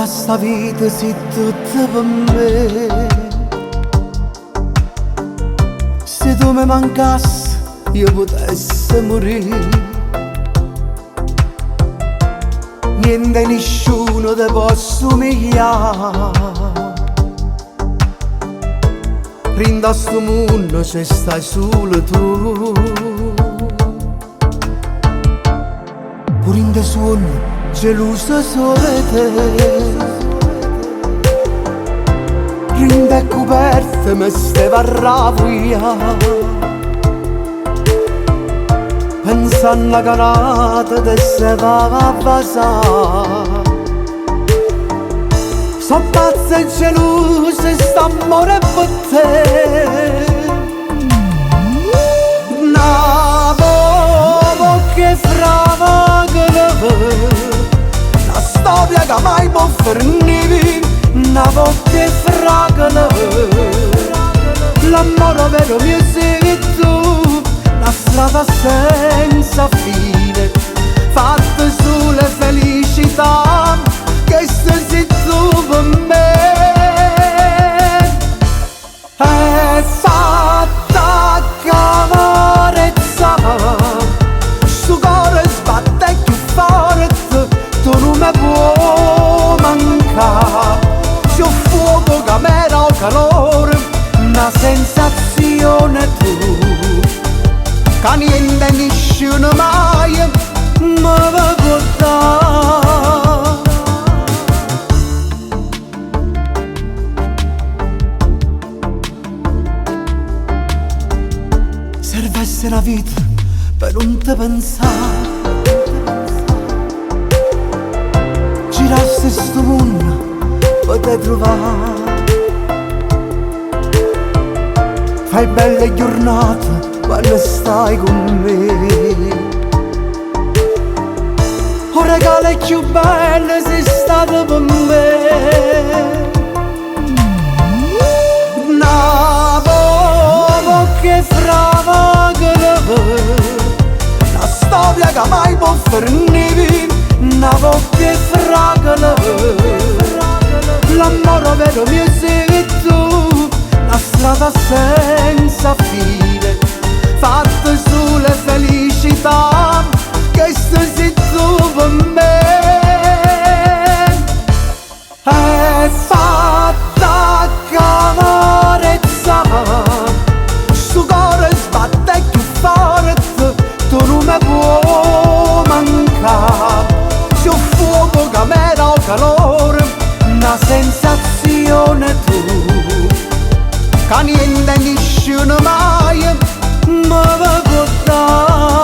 sta vita si tutta per me. Se tu mi mancassi io potessi morire. Niente e nessuno te posso somigliare. Rinda sto mondo se stai solo tu. Pur in te suono gelosa solo te. Rinda e coperte me ste varrà via. Pensando a canata te se va a passare. So pazza e gelosa st'amore per te. Na voce che fravaga la storia che mai può finire. Na voce che fragala l'amore vero mio sei tu. La strada senza fine fatta sulle felicità che sei tu per me. È fatta cavarezza, sto cuore sbatte più forte, tu non mi puoi mancare. C'è un fuoco che mi dà calore, una sensazione tu, che niente e nessuno mai mi può dare. Serve essere una vita per non te pensare. Girassi sto mondo per te trovare. Fai belle giornate quando stai con me. Un regalo più bello sei stato per me. Una voce che fravaga la storia che mai può finire. Una voce che fragala l'amore vero mio sei tu. La strada senza fine fatta sulle felicità che sei tu per me. È fatta cavarezza, sto cuore sbatte più forte, tu non mi puoi mancare. C'è un fuoco che mi dà calore, una sensazione tu, che niente e nessuno mai mi può dare.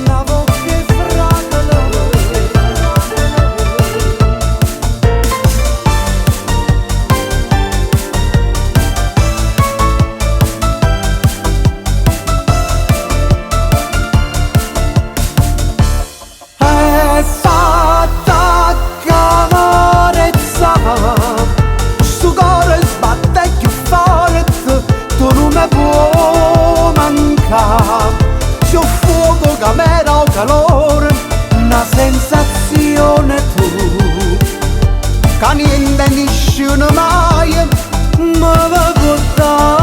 Una voce fragile, è fatta cavarezza, sto cuore sbatte più forte, tu non mi puoi mancare. C'è un fuoco che mi dà calore, una sensazione tu, che niente e nessuno mai mi può dare.